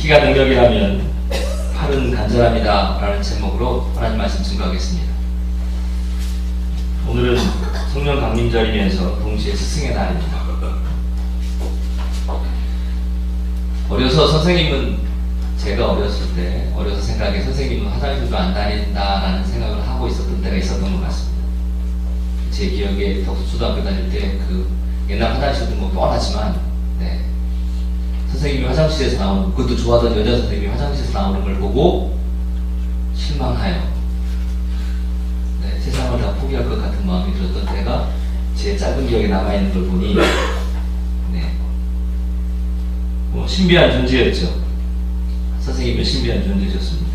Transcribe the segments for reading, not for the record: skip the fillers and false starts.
키가 능력이라면 팔은 간절합니다 라는 제목으로 하나님 말씀 증거하겠습니다. 오늘은 성령 강림절이면서 동시에 스승의 날입니다. 어려서 선생님은, 제가 어렸을 때 어려서 생각에 선생님은 화장실도 안 다닌다라는 생각을 하고 있었던 때가 있었던 것 같습니다. 제 기억에 덕수초등학교 다닐 때 그 옛날 화장실도 뭐 뻔하지만 선생님이 화장실에서 나오는, 그것도 좋아하던 여자 선생님이 화장실에서 나오는 걸 보고 실망하여 세상을 다 포기할 것 같은 마음이 들었던 때가 제 짧은 기억에 남아있는 걸 보니 뭐 신비한 존재였죠. 선생님은 신비한 존재셨습니다.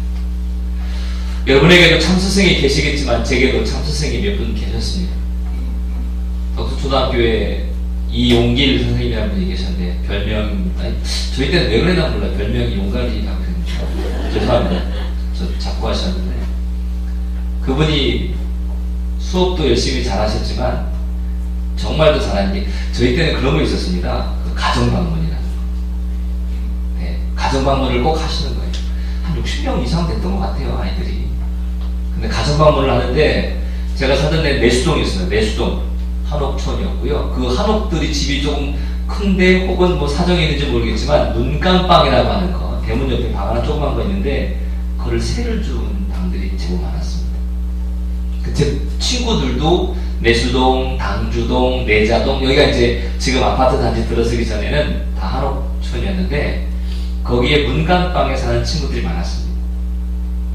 여러분에게도 참 스승이 계시겠지만 제게도 참 스승이 몇 분 계셨습니다. 덕수초등학교에 이용길 선생님이라는 분이 계셨는데 저희 때는 왜 그랬나 몰라요. 별명이 용갈이라고 했는데 죄송합니다. 저 자꾸 하셨는데 그분이 수업도 열심히 잘하셨지만 정말 더 잘하는 게 저희 때는 그런 거 있었습니다. 그 가정방문이라는 거. 가정방문을 꼭 하시는 거예요. 한 60명 이상 됐던 것 같아요, 아이들이. 근데 가정방문을 하는데 제가 사던 데 내수동이었어요. 내수동 한옥촌이었고요. 그 한옥들이 집이 조금 큰데 혹은 뭐 사정이 있는지 모르겠지만 눈감방이라고 하는 거, 대문 옆에 방 하나 조그만 거 있는데 그걸 세를 준 방들이 제법 많았습니다. 제 친구들도 내수동, 당주동, 내자동, 여기가 이제 지금 아파트 단지 들어서기 전에는 다 한옥촌이었는데 거기에 문간방에 사는 친구들이 많았습니다.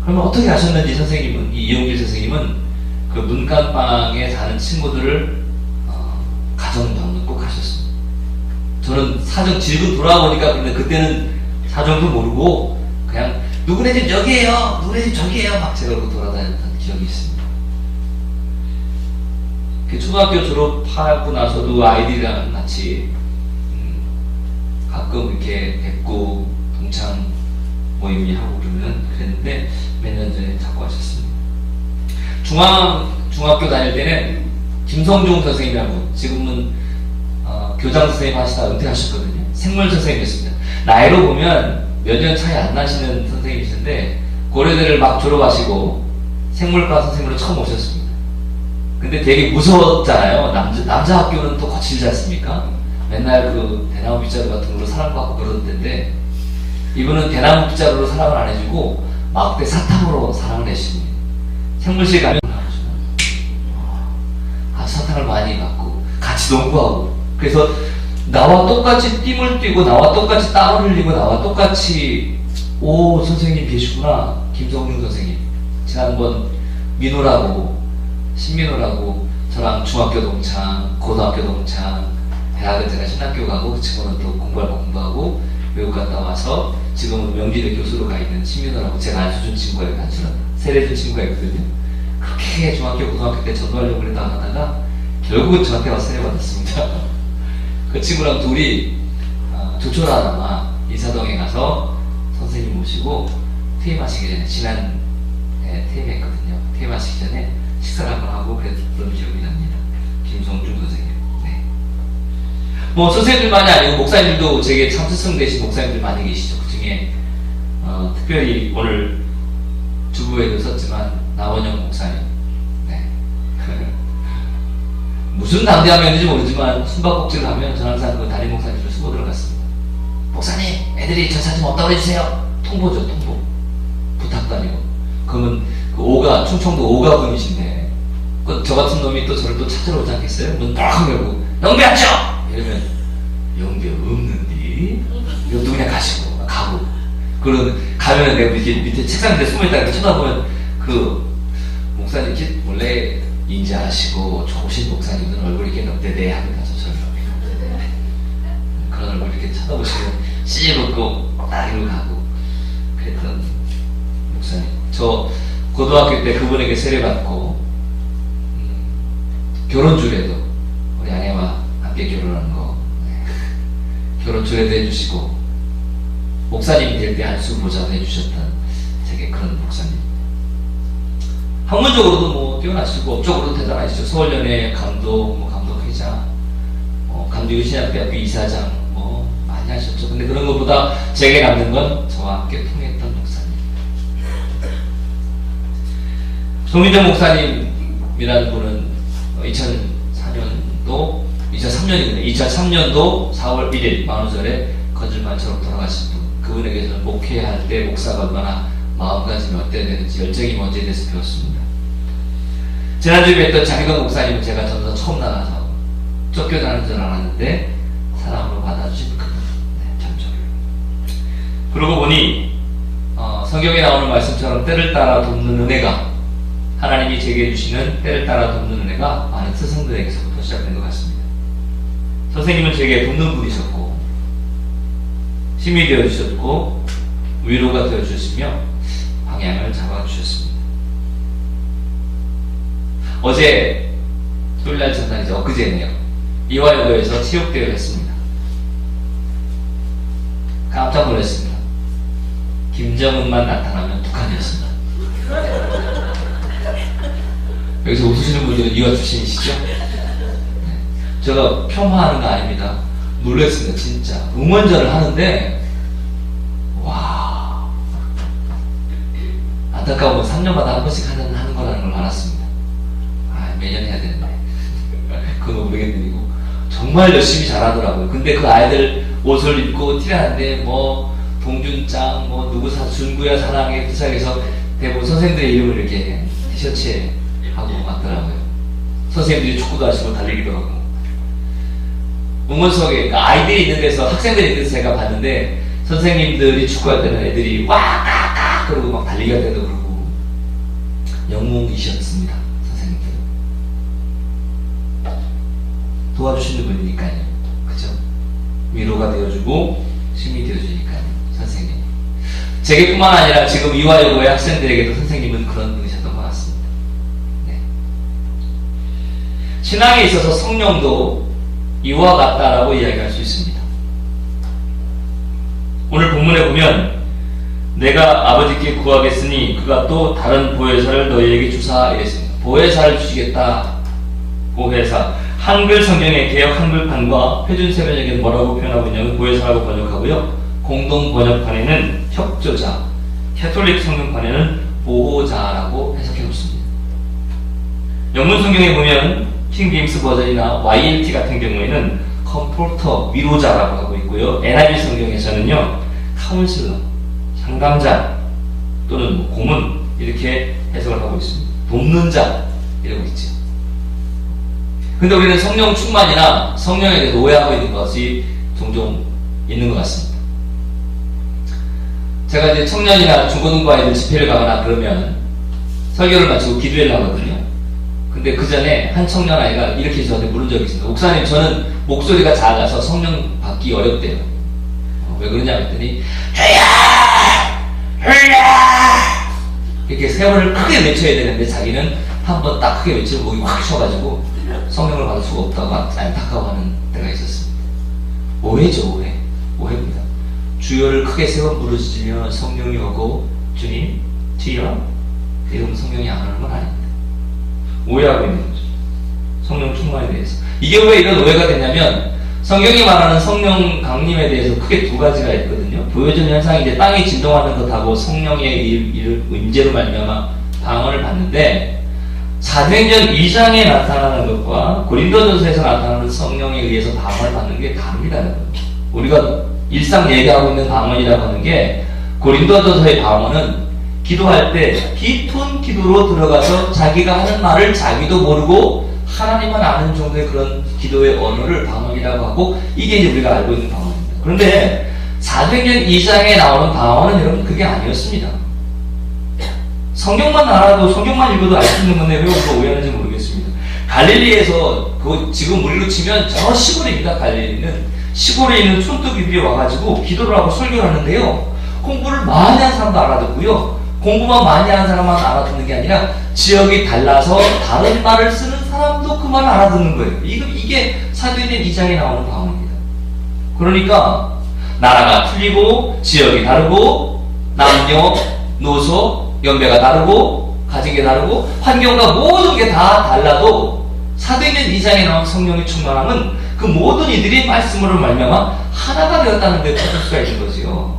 그러면 어떻게 하셨는지 선생님은, 이용길 선생님은 그 문간방에 사는 친구들을 가정방문 꼭 하셨습니다. 저는 사정 지금 돌아보니까 그런데 그때는 사정도 모르고 그냥 누구네 집 여기에요, 누구네 집 저기에요 막 제가 그러고 돌아다녔던 기억이 있습니다. 초등학교 졸업하고 나서도 아이들이랑 같이 가끔 이렇게 뵙고 동창 모임이 하고 그랬는데 몇 년 전에 자꾸 하셨습니다. 중학교 다닐 때는 김성종 선생님이라고, 지금은 교장 선생님 하시다 은퇴하셨거든요. 생물 선생님이었습니다. 나이로 보면 몇 년 차이 안 나시는 선생님이신데 고려대를 막 졸업하시고 생물과 선생님으로 처음 오셨습니다. 근데 되게 무서웠잖아요. 남자 학교는 또 거칠지 않습니까? 맨날 그 대나무 빗자루 같은 걸로 사랑받고 그러던 때인데 이분은 대나무 빗자루로 사랑을 안 해주고 막대 사탕으로 사랑을 해주십니다. 생물실 가면 사탕을 많이 받고 같이 농구하고, 그래서 나와 똑같이 띠물 뛰고 나와 똑같이 땀을 흘리고 나와 똑같이 오 선생님 계시구나, 김성룡 선생님. 지난번 민호라고, 신민호라고 저랑 중학교 동창, 고등학교 동창, 대학은 제가 신학교 가고 그 친구는 또 공부하고 외국 갔다 와서 지금은 명지대 교수로 가 있는 신민호라고 제가 아주 준 친구예요. 단순한 세례 준 친구가 있거든요. 그렇게 중학교 고등학교 때 전도하려고 하다가 결국은 저한테 와서 세례받았습니다. 그 친구랑 둘이 조촐하나마 인사동에 가서 선생님 모시고 퇴임하시기 전에, 지난 퇴임했거든요. 퇴임하시기 전에 식사를 한번 하고 그랬던 기억이 납니다. 김성중 선생님. 뭐 선생님들만이 아니고 목사님들도 제게 참 스승 되신 목사님들 많이 계시죠. 그 중에 특별히 오늘 주부에도 썼지만 나원영 목사님. 무슨 당대함이었는지 모르지만 숨바꼭질을 하면 저는 항상 그 담임 목사님을 쓰고 들어갔습니다. 목사님, 애들이 저 사진 없다고 해주세요. 통보죠, 통보. 부탁도 아니고. 그러면 그 충청도 오가분이신데 저 같은 놈이 또 저를 또 찾으러 오지 않겠어요? 문 딱 열고 영배 왔죠? 이러면 영배 없는데? 이것도 그냥 가고. 그러면 가면 내가 밑에 책상 밑에 숨어있다 이렇게 쳐다보면 그 목사님 이렇게 원래 인자하시고 좋으신 목사님들 얼굴이 이렇게 넘대대 하면 저처럼 그런 얼굴 이렇게 쳐다보시면 씹었고 딱 이러고 가고 그랬던 목사님. 저 고등학교 때 그분에게 세례받고 결혼 주례도 우리 아내와 함께 결혼하는 거 결혼 주례도 해주시고 목사님이 될 때 안수 보좌도 해주셨던 되게 그런 목사님. 학문적으로도 뭐 뛰어나시고 업적으로도 대단하시죠. 서울연예 감독, 감독회장, 감리교신학대학교 이사장 많이 하셨죠. 근데 그런 것보다 제게 남는 건 저 저와 함께 통했던 목사님. 송민정 목사님이라는 분은 2003년도 4월 1일 만우절에 거짓말처럼 돌아가신 분. 그분에게서는 목회할 때 목사가 얼마나 마음가짐이 어때야 되는지, 열정이 뭔지에 대해서 배웠습니다. 지난주에 뵀던 장희건 목사님은 제가 전도 처음 나가서 쫓겨나는 줄 알았는데 사랑으로 받아주신 그분. 네, 참 좋아요. 그러고 보니 성경에 나오는 말씀처럼 때를 따라 돕는 은혜가, 하나님이 제게 주시는 때를 따라 돕는 은혜가 많은 스승들에게서부터 시작된 것 같습니다. 선생님은 제게 돕는 분이셨고 힘이 되어주셨고 위로가 되어주셨으며 방향을 잡아주셨습니다. 어제 토요일날 전날이죠. 엊그제네요. 이화여고에서 체육대회를 했습니다. 깜짝 놀랐습니다. 김정은만 나타나면 북한이었습니다. 여기서 웃으시는 분들은 이화 출신이시죠? 제가 폄하하는 거 아닙니다. 놀랐습니다. 진짜 응원전을 하는데 와, 안타까운 건 3년마다 한 번씩 하는 거라는 걸 알았습니다. 매년 해야 되는데 그건 모르겠는 일이고 정말 열심히 잘하더라고요. 근데 그 아이들 옷을 입고 티라는데 뭐 동준짱 뭐 누구 준구야 사랑해 시작해서 대부분 선생님들의 이름을 이렇게 티셔츠에 하고 왔더라고요. 선생님들이 축구도 하시고 달리기도 하고 응원석에 아이들이 있는 데서, 학생들이 있는 데서 제가 봤는데 선생님들이 축구할 때는 애들이 와까까 그러고 막 달리기 할 때도 그러고 영웅이셨습니다. 선생님들 도와주시는 분이니까요. 그죠? 위로가 되어주고 힘이 되어주니까요. 선생님 제게뿐만 아니라 지금 이화여고의 학생들에게도 선생님은 그런 분이셨던 것 같습니다. 네. 신앙에 있어서 성령도 이와 같다라고 이야기할 수 있습니다. 오늘 본문에 보면 내가 아버지께 구하겠으니 그가 또 다른 보혜사를 너희에게 주사 이랬습니다. 보혜사를 주시겠다. 보혜사. 한글 성경의 개역 한글판과 표준 세번역에는 뭐라고 표현하고 있냐면 보혜사라고 번역하고요. 공동 번역판에는 협조자, 캐톨릭 성경판에는 보호자라고 해석해 놓습니다. 영문 성경에 보면 킹 제임스 버전이나 YLT 같은 경우에는 컴포터, 위로자라고 하고 있고요. NIV 성경에서는요, 카운슬러, 상담자 또는 고문 이렇게 해석을 하고 있습니다. 돕는 자 이러고 있죠. 근데 우리는 성령 충만이나 성령에 대해서 오해하고 있는 것이 종종 있는 것 같습니다. 제가 이제 청년이나 중고등부 아이들 집회를 가거나 그러면 설교를 마치고 기도회를 하거든요. 근데 그 전에 한 청년 아이가 이렇게 저한테 물은 적이 있습니다. 목사님, 저는 목소리가 작아서 성령 받기 어렵대요. 왜 그러냐 했더니 흘려! 이렇게 세 번을 크게 외쳐야 되는데 자기는 한 번 딱 크게 외치고 목이 확 쳐가지고 성령을 받을 수가 없다고 안타까워하는 때가 있었습니다. 오해죠, 오해. 오해입니다. 주여를 크게 세 번 부르짖으면 성령이 오고 주님, 주여 이러면 성령이 안 오는 건 아닙니다. 오해하고 있는 거죠. 성령 충만에 대해서. 이게 왜 이런 오해가 되냐면 성경이 말하는 성령 강림에 대해서 크게 두 가지가 있거든요. 보여준 현상이 이제 땅이 진동하는 것하고 성령의 임재로 말미암아 방언을 받는데 사도행전 2장에 나타나는 것과 고린도전서에서 나타나는 성령에 의해서 방언을 받는 게 다릅니다. 우리가 일상 얘기하고 있는 방언이라고 하는 게 고린도전서의 방언은 기도할 때 깊은 기도로 들어가서 자기가 하는 말을 자기도 모르고 하나님만 아는 정도의 그런 기도의 언어를 방언이라고 하고 이게 이제 우리가 알고 있는 방언입니다. 그런데 사도행전 2장에 나오는 방언은 여러분 그게 아니었습니다. 성경만 알아도 성경만 읽어도 알 수 있는 건데 왜 우리가 오해하는지 모르겠습니다. 갈릴리에서 지금 우리로 치면 저 시골입니다. 갈릴리는 시골에 있는 촌뜨기들이 와가지고 기도를 하고 설교를 하는데요. 공부를 많이 한 사람도 알아듣고요. 공부만 많이 하는 사람만 알아듣는 게 아니라 지역이 달라서 다른 말을 쓰는 사람도 그 말을 알아듣는 거예요. 이게 사도행전 2장에 나오는 방언입니다. 그러니까 나라가 틀리고 지역이 다르고 남녀, 노소, 연배가 다르고 가진 게 다르고 환경과 모든 게 다 달라도 사도행전 2장에 나온 성령의 충만함은 그 모든 이들이 말씀으로 말미암아 하나가 되었다는 데 찾을 수가 있는 거지요.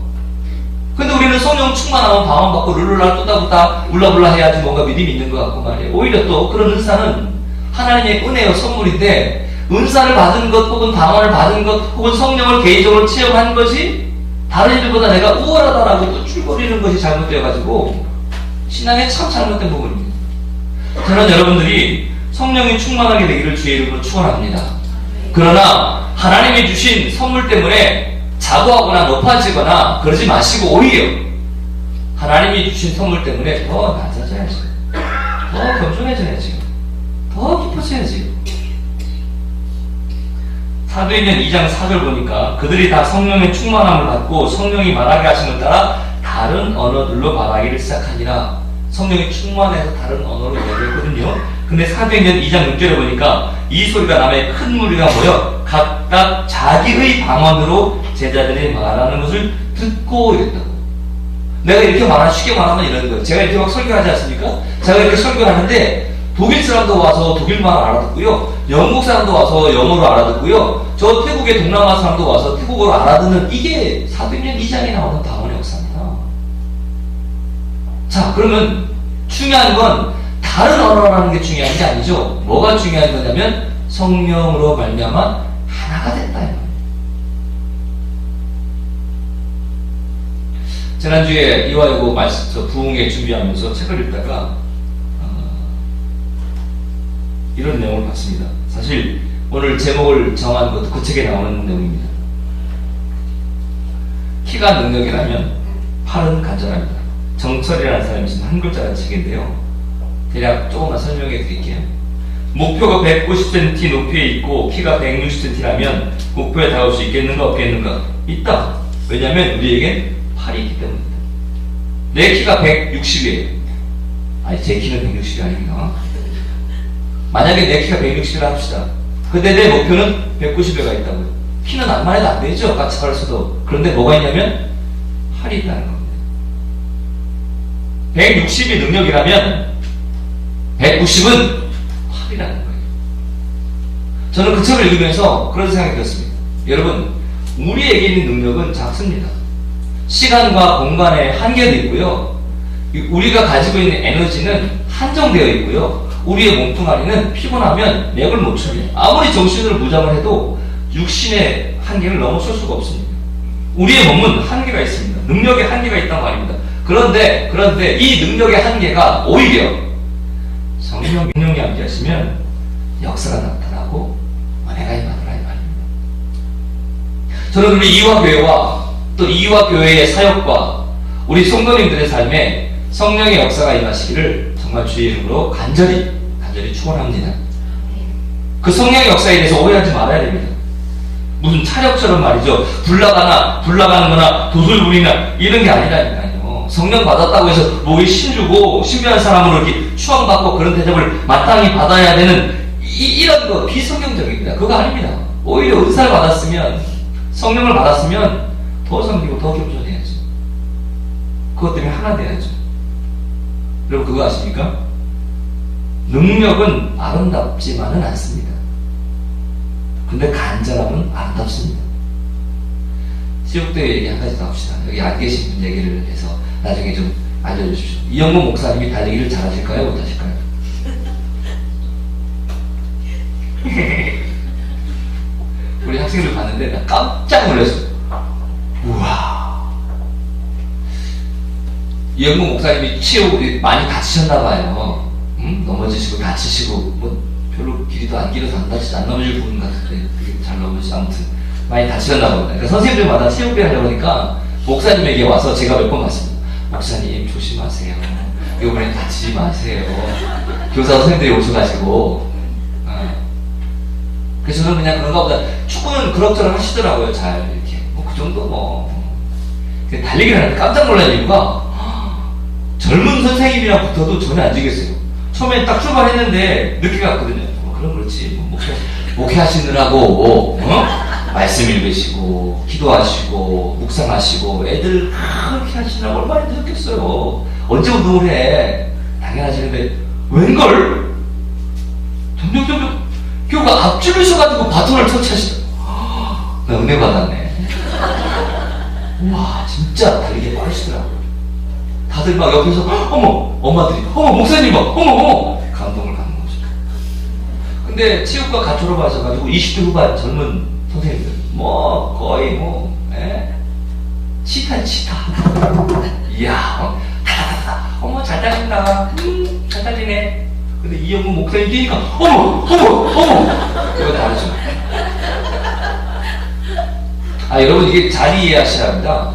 근데 우리 성령 충만하면 방언받고 룰루랄 또다부다 울라불라 해야지 뭔가 믿음이 있는 것 같고 말이에요. 오히려 또 그런 은사는 하나님의 은혜요 선물인데 은사를 받은 것 혹은 방언을 받은 것 혹은 성령을 개인적으로 체험한 것이 다른 이들보다 내가 우월하다라고 또 줄거리는 것이 잘못되어가지고 신앙에 참 잘못된 부분입니다. 저는 여러분들이 성령이 충만하게 되기를 주의 이름으로 축원합니다. 그러나 하나님이 주신 선물 때문에 자고하거나 높아지거나 그러지 마시고 오히려 하나님이 주신 선물 때문에 더 낮아져야지, 더 겸손해져야지, 더 깊어져야지. 사도행전 2장 4절 보니까 그들이 다 성령의 충만함을 받고 성령이 말하게 하심을 따라 다른 언어들로 말하기를 시작하니라. 성령이 충만해서 다른 언어로 이야기했거든요. 근데 사도행전 2장 6절에 보니까 이 소리가 남의 큰 무리가 모여 각각 자기의 방언으로 제자들이 말하는 것을 듣고 이랬다고. 내가 이렇게 쉽게 말하면 이런 거예요. 제가 이렇게 막 설교하지 않습니까? 제가 이렇게 설교하는데 독일 사람도 와서 독일말을 알아듣고요, 영국 사람도 와서 영어로 알아듣고요, 저 태국의 동남아 사람도 와서 태국어로 알아듣는, 이게 사도행전 2장에 나오는 방언의 역사입니다. 자, 그러면 중요한 건 다른 언어라는 게 중요한 게 아니죠. 뭐가 중요한 거냐면 성령으로 말미암아 하나가 됐다. 지난주에 이화여고 말씀 부흥회 준비하면서 책을 읽다가 이런 내용을 봤습니다. 사실 오늘 제목을 정한 것도 그 책에 나오는 내용입니다. 키가 능력이라면 팔은 간절합니다. 정철이라는 사람이 쓴 한 글자라는 책인데요. 대략 조금만 설명해 드릴게요. 목표가 190cm 높이에 있고 키가 160cm라면 목표에 닿을 수 있겠는가 없겠는가? 있다. 왜냐하면 우리에겐 팔이 있기 때문입니다. 내 키가 160이에요. 아니, 제 키는 160이 아닙니다. 만약에 내 키가 160이라 합시다. 근데 내 목표는 190에가 있다고요. 키는 안 말해도 안 되죠. 같이 가르쳐도. 그런데 뭐가 있냐면 팔이 있다는 겁니다. 160이 능력이라면 190은 팔이라는 거예요. 저는 그 책을 읽으면서 그런 생각이 들었습니다. 여러분, 우리에게 있는 능력은 작습니다. 시간과 공간의 한계도 있고요, 우리가 가지고 있는 에너지는 한정되어 있고요, 우리의 몸뚱아리는 피곤하면 맥을 못 춥니다. 아무리 정신으로 무장을 해도 육신의 한계를 넘어설 수가 없습니다. 우리의 몸은 한계가 있습니다. 능력의 한계가 있단 말입니다. 그런데 이 능력의 한계가 오히려 성령이 함께하시면 역사가 나타나고 은혜가 임하더라 이 말입니다. 저는 우리 이화교회와 또 이화교회의 사역과 우리 성도님들의 삶에 성령의 역사가 임하시기를 정말 주의 이름으로 간절히 축원합니다. 그 성령의 역사에 대해서 오해하지 말아야 됩니다. 무슨 차력처럼 말이죠, 불나가는 거나 도술부리나 이런 게 아니라니까요. 성령 받았다고 해서 목에 신주고 신비한 사람으로 이렇게 추앙받고 그런 대접을 마땅히 받아야 되는 이런 거 비성경적입니다. 그거 아닙니다. 오히려 은사를 받았으면, 성령을 받았으면 더 섬기고 더 겸손해야죠. 그것 때문에 하나 돼야죠. 여러분, 그거 아십니까? 능력은 아름답지만은 않습니다. 근데 간절함은 아름답습니다. 시국대 얘기 한 가지 더 합시다. 여기 안 계신 분 얘기를 해서 나중에 좀 알려주십시오. 이영모 목사님이 달리기를 잘하실까요? 못하실까요? 우리 학생들 봤는데 나 깜짝 놀랐어요. 우와, 이영모 목사님이 치욕 많이 다치셨나봐요. 넘어지시고 다치시고, 뭐 별로 길이도 안 길어서 안 다치지, 안 넘어질 부분 같은데 되게 잘 넘어지시, 아무튼 많이 다치셨나 봅니다. 그러니까 선생님들마다 체육배 하려고 하니까 목사님에게 와서 제가 몇 번 갔습니다. 목사님 조심하세요. 이번엔 다치지 마세요. 교사 선생님들이 오셔가지고. 그래서 저는 그냥 그런가 보다. 축구는 그럭저럭 하시더라고요. 잘 이렇게. 그 정도 뭐. 달리기를 하는데 깜짝 놀란 이유가 젊은 선생님이랑 붙어도 전혀 안 지겠어요. 처음에 딱 출발했는데 늦게 갔거든요. 그럼 그렇지. 목회하시느라고 말씀 읽으시고 기도하시고 묵상하시고 애들 그렇게 하시느라고 얼마나 늦었겠어요. 언제 운동을 해. 당연하지. 근데 웬걸 점점 교우가 앞줄을 서가지고 바톤을 터치하시더라고. 나 은혜 받았네. 와, 진짜 달리기 빠르시더라고요. 다들 막 옆에서 어머 엄마들이 어머 목사님 막 어머 감동을 받는 거죠. 근데 체육과 같이 졸업하셔가지고 20대 후반 젊은 선생님들 뭐 거의 뭐 치타 이야 어머 잘 달린다 잘 달리네. 근데 이영문 목사님 뛰니까 어머 이거 다르죠. 여러분 이게 잘 이해하셔야 합니다.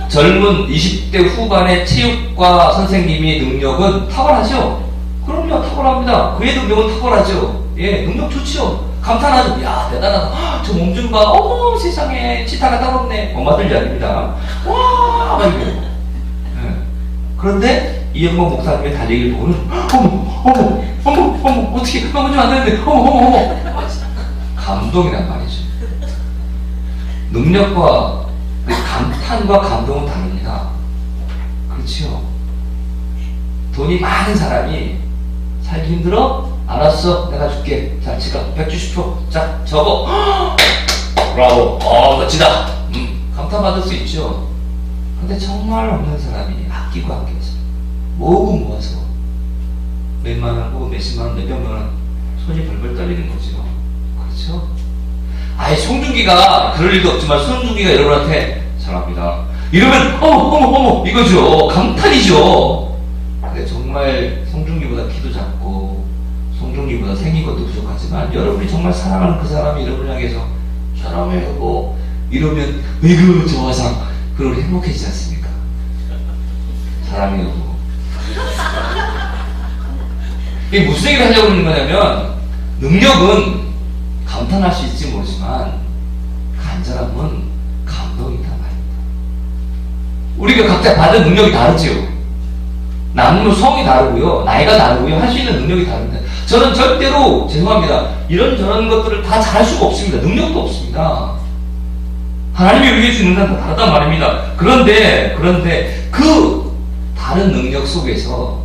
젊은 20대 후반의 체육과 선생님의 능력은 탁월하죠? 그럼요, 탁월합니다. 그의 능력은 탁월하죠. 예, 능력 좋죠. 감탄하죠. 야, 대단하다. 저 몸 좀 봐. 어머, 세상에. 치타가 따로 없네. 엄마들 이야기입니다. 와, 막 이래요. 예. 그런데 이영범 목사님의 달리기를 보고는 어머, 어떻게, 넘어지면 안 되는데, 어머. 감동이란 말이죠. 능력과 감탄과 감동은 다릅니다. 그렇죠? 돈이 많은 사람이 살기 힘들어? 알았어, 내가 줄게. 자, 지갑 170표. 자, 적어. 브라보. 멋지다. 감탄받을 수 있죠. 근데 정말 없는 사람이 아끼고 아껴서 모으고 모아서 몇만 원, 혹은 몇십만 원, 몇백만 원 손이 벌벌 떨리는 거죠. 그렇죠? 송중기가 그럴 일도 없지만 손중기가 여러분한테 사랑합니다 이러면 어머 이거죠. 감탄이죠. 근데 정말 송중기보다 키도 작고 송중기보다 생긴 것도 부족하지만 여러분이 정말 사랑하는 그 사람이 여러분을 향해서 사랑해요 이러면 그 저화상 그걸 행복해지지 않습니까? 사랑해요. 이게 무슨 얘기를 하려고 하는 거냐면 능력은 감탄할 수 있을지 모르지만 간절함은 감동이다 말입니다. 우리가 각자 받은 능력이 다르지요. 남는 성이 다르고요, 나이가 다르고요, 할 수 있는 능력이 다릅니다. 저는 절대로 죄송합니다. 이런저런 것들을 다 잘할 수가 없습니다. 능력도 없습니다. 하나님이 우리에게 주는 건 다 다르단 말입니다. 그런데 그 다른 능력 속에서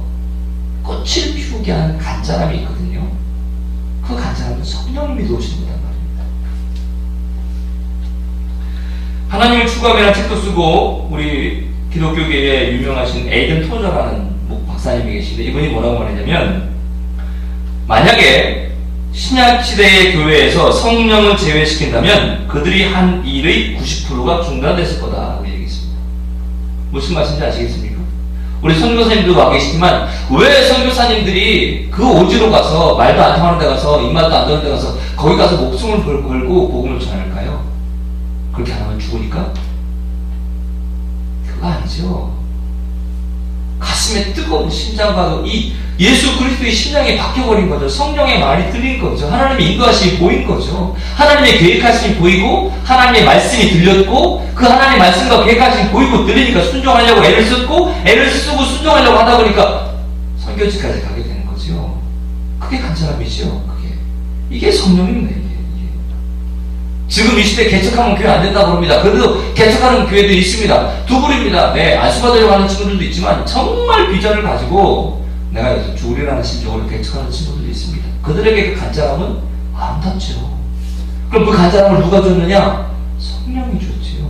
꽃을 피우게 하는 간절함이 있거든요. 그 간절함은 성령님이 도우시는 거란 말입니다. 하나님을 추구하라는 책도 쓰고 우리 기독교계에 유명하신 에이든 토저라는 박사님이 계신데 이분이 뭐라고 말했냐면 만약에 신약시대의 교회에서 성령을 제외시킨다면 그들이 한 일의 90%가 중단됐을 거다라고 얘기했습니다. 무슨 말씀인지 아시겠습니까? 우리 선교사님도 와 계시지만 왜 선교사님들이 그 오지로 가서 말도 안 통하는 데 가서 입맛도 안 되는 데 가서 거기 가서 목숨을 걸고 복음을 전할까요? 그렇게 안 하면 죽으니까? 그거 아니죠. 가슴에 뜨거운 심장과 이 예수 그리스도의 심장이 바뀌어버린 거죠. 성령의 말이 들린 거죠. 하나님의 인도하심이 보인 거죠. 하나님의 계획하심이 보이고 하나님의 말씀이 들렸고 그 하나님의 말씀과 계획하심이 보이고 들리니까 순종하려고 애를 쓰고 순종하려고 하다 보니까 선교지까지 가게 되는 거죠. 그게 간절함이죠. 이게 성령입니다. 이게. 지금 이 시대 개척하면 교회 안 된다고 합니다. 그래도 개척하는 교회도 있습니다. 두 부류입니다. 안수받으려고 하는 친구들도 있지만 정말 비전을 가지고 내가 여기서 죽으리라는 심정으로 개척하는 친구들도 있습니다. 그들에게 그 간절함은 아름답죠. 그럼 그 간절함을 누가 줬느냐? 성령이 줬지요.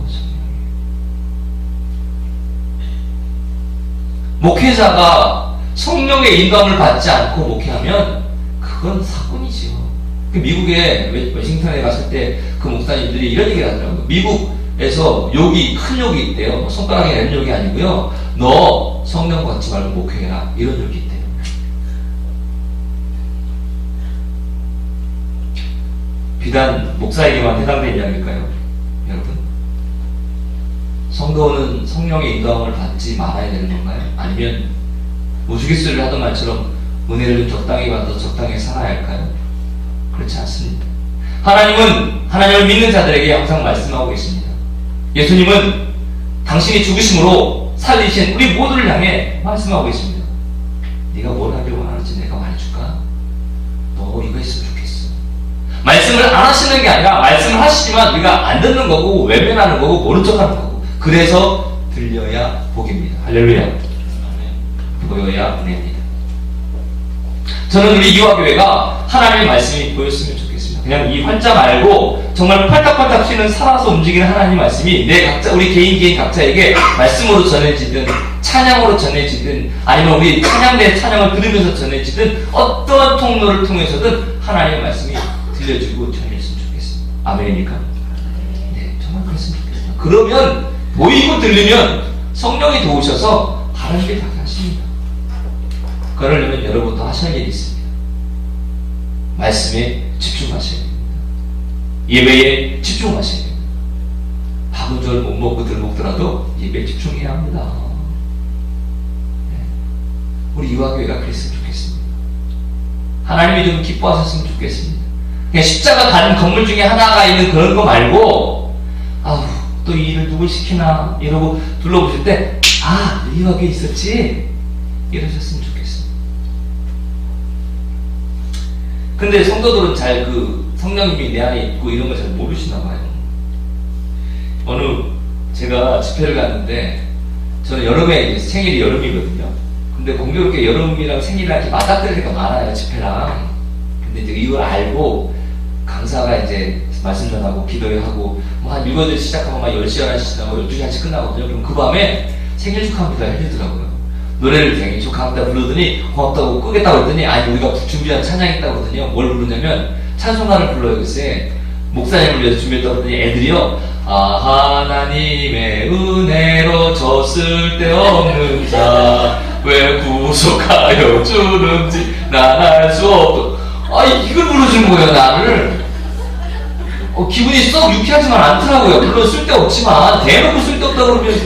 목회자가 성령의 인도함을 받지 않고 목회하면 그건 사건이지요. 미국에 워싱턴에 갔을 때 그 목사님들이 이런 얘기를 하더라고요. 미국에서 큰 욕이 있대요. 손가락에 내는 욕이 아니고요. 너 성령 받지 말고 목회해라. 이런 욕이 있대요. 비단 목사에게만 해당된 이야기일까요? 여러분, 성도는 성령의 인도함을 받지 말아야 되는 건가요? 아니면 우스갯소리를 하던 말처럼 은혜를 적당히 받아서 적당히 살아야 할까요? 그렇지 않습니다. 하나님은 하나님을 믿는 자들에게 항상 말씀하고 계십니다. 예수님은 당신이 죽으심으로 살리신 우리 모두를 향해 말씀하고 계십니다. 네가 뭘 하기를 원하는지 내가 말해줄까? 너 이거 했으면 좋겠어. 말씀을 안 하시는 게 아니라 말씀을 하시지만 우리가 안 듣는 거고 외면하는 거고 모른 척하는 거고 그래서 들려야 복입니다. 할렐루야. 보여야 은혜입니다. 저는 우리 이화교회가 하나님의 말씀이 보였으면 좋겠습니다. 그냥 이 활자 말고 정말 팔딱팔딱 쉬는 살아서 움직이는 하나님 말씀이 우리 개인 각자에게 말씀으로 전해지든 찬양으로 전해지든 아니면 우리 찬양대 찬양을 들으면서 전해지든 어떠한 통로를 통해서든 하나님의 말씀이 들려주고 전해졌으면 좋겠습니다. 아멘입니까? 네, 정말 그랬으면 좋겠습니다. 그러면 보이고 들리면 성령이 도우셔서 하나님께 다 하십니다. 그러려면 여러분도 하셔야 할 일이 있습니다. 말씀에 집중하셔야 됩니다. 예배에 집중하셔야 됩니다. 밥은 절 못 먹고 덜 먹더라도 예배에 집중해야 합니다. 네. 우리 이화교회가 그랬으면 좋겠습니다. 하나님이 좀 기뻐하셨으면 좋겠습니다. 그냥 십자가 가는 건물 중에 하나가 있는 그런 거 말고 또 이 일을 누굴 시키나 이러고 둘러보실 때 이화교회 있었지? 이러셨으면 좋겠습니다. 근데 성도들은 잘 성령님이 내 안에 있고 이런 걸 잘 모르시나 봐요. 제가 집회를 갔는데, 저는 여름에 이제 생일이 여름이거든요. 근데 공교롭게 여름이랑 생일이랑 이렇게 맞닥뜨릴 때가 많아요, 집회랑. 근데 이제 이걸 알고 강사가 이제 말씀 전하고 기도하고 한 7시 시작하고 막 10시, 11시 지나고 12시, 1시 끝나거든요. 그럼 그 밤에 생일 축하합니다 해주더라고요. 노래를 생일 축하합니다 부르더니 고맙다고 끄겠다고 했더니 우리가 준비한 찬양이 있다고 하거든요. 뭘 부르냐면 찬송가를 불러요. 글쎄 목사님을 위해서 준비했다고 했더니 애들이요, 하나님의 은혜로 저 쓸데없는 자 왜 구속하여 주는지 난 알 수 없고 이걸 부르시는 거예요. 나를 기분이 썩 유쾌하지만 않더라고요. 물론 쓸데없지만 대놓고 쓸데없다고 그러면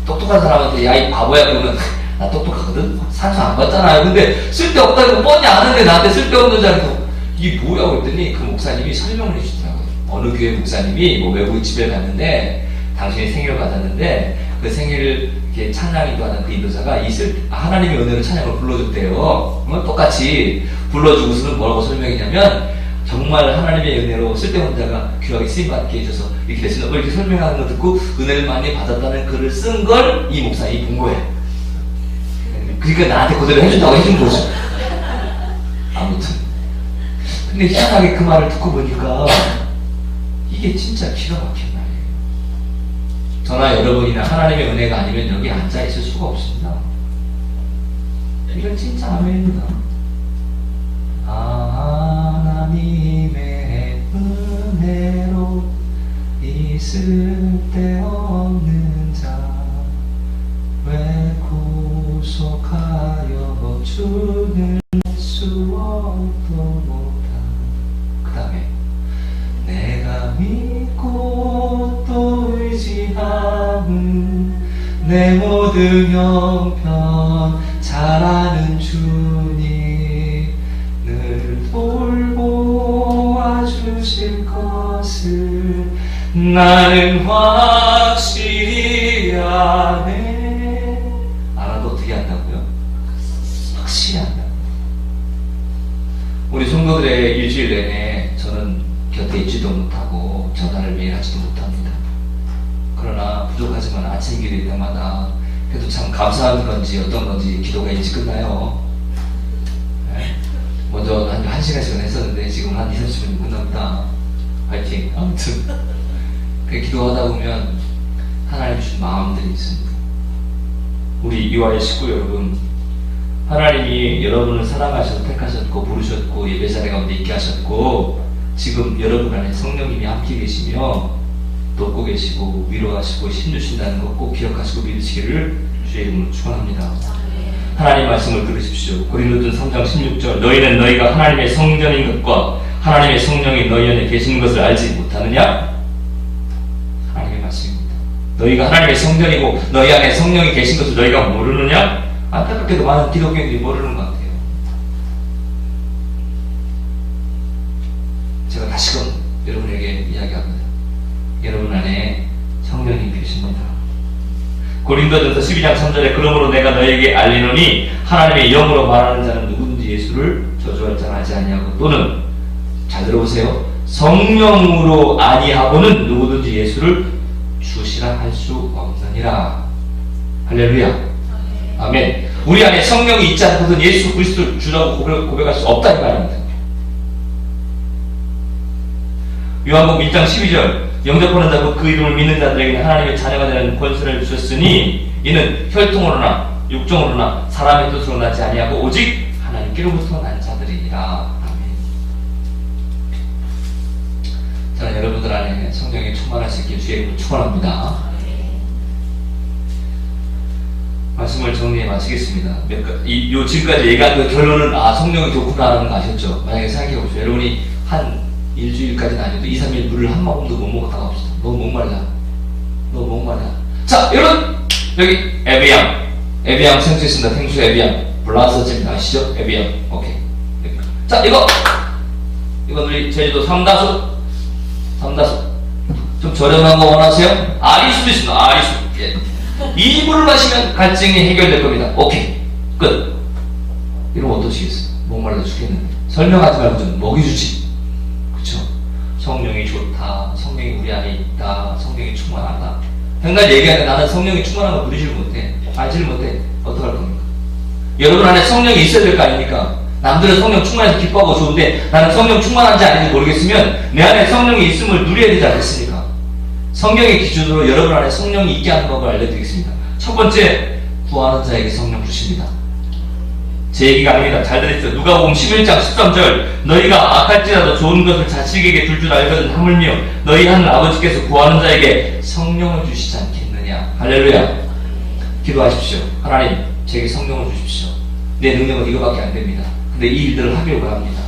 똑똑한 사람한테 이 바보야 그러면 나 똑똑하거든? 산수 안 받잖아요. 근데 쓸데없다고 뻔히 아는데 나한테 쓸데없는 자리고 이게 뭐야 그랬더니 그 목사님이 설명을 해주더라고요. 어느 교회 목사님이 외국 집에 갔는데 당신이 생일을 받았는데 그 생일을 이렇게 찬양이도 하는 그 인도자가 하나님의 은혜로 찬양을 불러줬대요. 똑같이 불러주고서는 뭐라고 설명했냐면 정말 하나님의 은혜로 쓸데없는 자가 귀하게 쓰임받게 해줘서 이렇게 됐습니다. 이렇게 설명하는 거 듣고 은혜를 많이 받았다는 글을 쓴 걸 이 목사님이 본 거예요. 그러니까 나한테 그대로 해준다고 해준 거죠. 아무튼 근데 희한하게 그 말을 듣고 보니까 이게 진짜 기가 막힌 말이에요. 저나 여러분이나 하나님의 은혜가 아니면 여기 앉아있을 수가 없습니다. 이건 진짜 아멘입니다. 하나님의 은혜로 있을 데 없는 자 왜 구속하여 주는 수 없도다. 그 다음에 내가 믿고 또 의지하는 내 모든 형편 잘 아는 주님 늘 돌보아 주실 것을 나는 확실히 아네. 알아도 어떻게 한다고요? 확실히 한다. 우리 성도들의 일주일 내내 저는 곁에 있지도 못하고 전화를 매일 하지도 못합니다. 그러나 부족하지만 아침 기도일 때마다 그래도 참 감사한 건지 어떤 건지 기도가 일찍 끝나요. 네? 먼저 한 1시간씩은 했었는데 지금 한 20-30분 끝납니다. 파이팅. 아무튼 기도하다 보면 하나님 주신 마음들이 있습니다. 우리 이화의 식구 여러분, 하나님이 여러분을 사랑하셔서 택하셨고 부르셨고 예배 자리 가운데 있게 하셨고 지금 여러분 안에 성령님이 함께 계시며 돕고 계시고 위로하시고 힘주신다는 것 꼭 기억하시고 믿으시기를 주의 이름으로 축원합니다. 하나님 말씀을 들으십시오. 고린도전 3장 16절 너희는 너희가 하나님의 성전인 것과 하나님의 성령이 너희 안에 계시는 것을 알지 못하느냐? 하나님의 말씀입니다. 너희가 하나님의 성전이고 너희 안에 성령이 계신 것을 너희가 모르느냐? 안타깝게도 많은 기독교인들이 모르는 것 같아요. 제가 다시금 여러분에게 이야기합니다. 여러분 안에 성령이 계십니다. 고린도전서 12장 3절에 그러므로 내가 너희에게 알리노니 하나님의 영으로 말하는 자는 누구든지 예수를 저주할 자는 하지 아니하고 또는 잘 들어보세요. 성령으로 아니하고는 누구든지 예수를 주시라 할 수 없느니라. 할렐루야. 아멘. 우리 안에 성령이 있지 않고는 예수 그리스도를 주라고 고백할 수 없다는 말입니다. 요한복음 1장 12절 영접하는 자고 그 이름을 믿는 자들에게는 하나님의 자녀가 되는 권세를 주셨으니 이는 혈통으로나 육종으로나 사람의 뜻으로 나지 아니하고 오직 하나님께로부터 난 자들이니라. 아멘. 저는 여러분들 안에 성령이 충만할 수 있게 주의 이름으로 축원합니다. 말씀을 정리해 마치겠습니다. 지금까지 얘기한 그 결론은 성령이 좋구나라는 거 아셨죠? 만약에 생각해 보십시오. 여러분이 한 일주일까지는 아니어도 2, 3일 물을 한 모금도 못 먹었다가 봅시다. 너무 목말라. 자, 여러분 여기 에비앙 생수했습니다. 생수 에비앙 블라서즈입니다. 아시죠? 에비앙. 오케이. 자, 이건 우리 제주도 삼다수 좀 저렴한 거 원하세요? 아리수도 있습니다. 아리수. 예. 이 물을 마시면 갈증이 해결될 겁니다. 오케이. 끝. 이러면 어떠시겠어요? 목말라 죽겠는데. 설명하지 말고 좀 먹이 주지. 그쵸? 성령이 좋다. 성령이 우리 안에 있다. 성령이 충만하다. 맨날 얘기하는데 나는 성령이 충만한 걸 누리질 못해. 알지를 못해. 어떡할 겁니까? 여러분 안에 성령이 있어야 될 거 아닙니까? 남들은 성령 충만해서 기뻐하고 좋은데 나는 성령 충만한지 아닌지 모르겠으면 내 안에 성령이 있음을 누려야 되지 않겠습니까? 성경의 기준으로 여러분 안에 성령이 있게 하는 법을 알려드리겠습니다. 첫 번째, 구하는 자에게 성령 주십니다. 제 얘기가 아닙니다. 잘 들으십시오. 누가복음 11장 13절 너희가 악할지라도 좋은 것을 자식에게 줄 줄 알거든 하물며 너희 하늘 아버지께서 구하는 자에게 성령을 주시지 않겠느냐. 할렐루야. 기도하십시오. 하나님, 제게 성령을 주십시오. 내 능력은 이거밖에 안 됩니다. 근데 이 일들을 하기를 원합니다.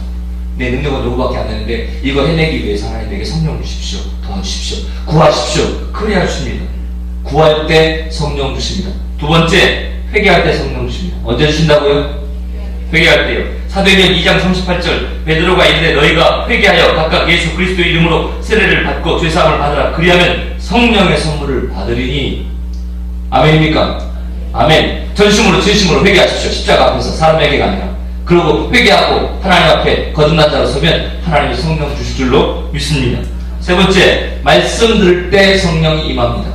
내 능력은 요거밖에 안 되는데 이걸 해내기 위해서 하나님 내게 성령을 주십시오. 도와주십시오. 구하십시오. 그래야 주십니다. 구할 때 성령 주십니다. 두 번째, 회개할 때 성령 주십니다. 언제 주신다고요? 회개할 때요. 사도행전 2장 38절 베드로가 이르되 너희가 회개하여 각각 예수 그리스도 이름으로 세례를 받고 죄사함을 받으라. 그리하면 성령의 선물을 받으리니. 아멘입니까? 아멘. 전심으로 진심으로 회개하십시오. 십자가 앞에서 사람에게가 아니라. 그리고 회개하고 하나님 앞에 거듭난 자로 서면 하나님이 성령 주실 줄로 믿습니다. 세 번째, 말씀 들을 때 성령이 임합니다.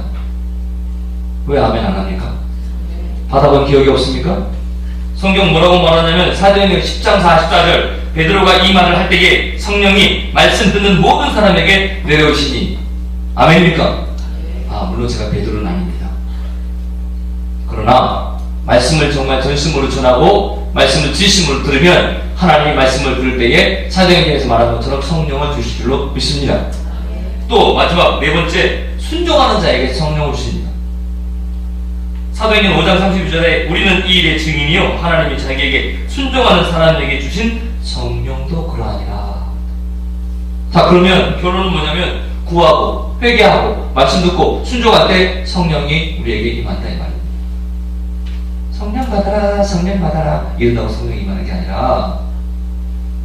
왜 아멘 안 합니까? 받아본 기억이 없습니까? 성경 뭐라고 말하냐면 사도행전 10장 44절 베드로가 이 말을 할 때에 성령이 말씀 듣는 모든 사람에게 내려오시니. 아멘입니까? 물론 제가 베드로는 아닙니다. 그러나 말씀을 정말 전심으로 전하고 말씀을 진심으로 들으면 하나님의 말씀을 들을 때에 사도행전에서 말한 것처럼 성령을 주실 줄로 믿습니다. 또 마지막 네 번째, 순종하는 자에게 성령을 주십니다. 사도행전 5장 32절에 우리는 이 일의 증인이요 하나님이 자기에게 순종하는 사람에게 주신 성령도 그러하니라. 자, 그러면 결론은 뭐냐면 구하고 회개하고 말씀 듣고 순종할 때 성령이 우리에게 임한다 이 말입니다. 성령 받아라 성령 받아라 이런다고 성령이 임하는 게 아니라,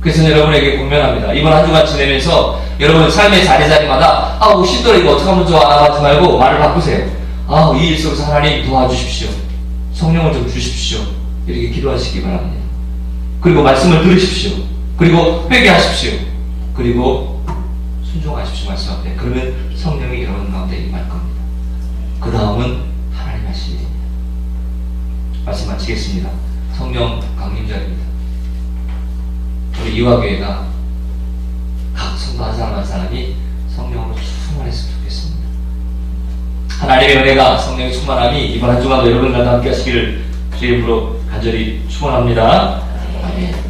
그래서 여러분에게 권면합니다. 이번 한 주간 지내면서 여러분 삶의 자리자리마다 힘들어 이거 어떡하면 좋아 하지 말고 말을 바꾸세요. 이 일 속에서 하나님 도와주십시오. 성령을 좀 주십시오. 이렇게 기도하시기 바랍니다. 그리고 말씀을 들으십시오. 그리고 회개하십시오. 그리고 순종하십시오. 말씀 앞에. 그러면 성령이 여러분 가운데 임할 겁니다. 그 다음은 하나님 하시니 됩니다. 말씀 마치겠습니다. 성령 강림절입니다. 우리 이화교회가 각 성도 한 사람 한 사람이 성령으로 충만했으면 좋겠습니다. 하나님의 은혜가 성령의 충만함이 이번 한 주간도 여러분과 함께 하시기를 주의 이름으로 간절히 축원합니다. 아멘.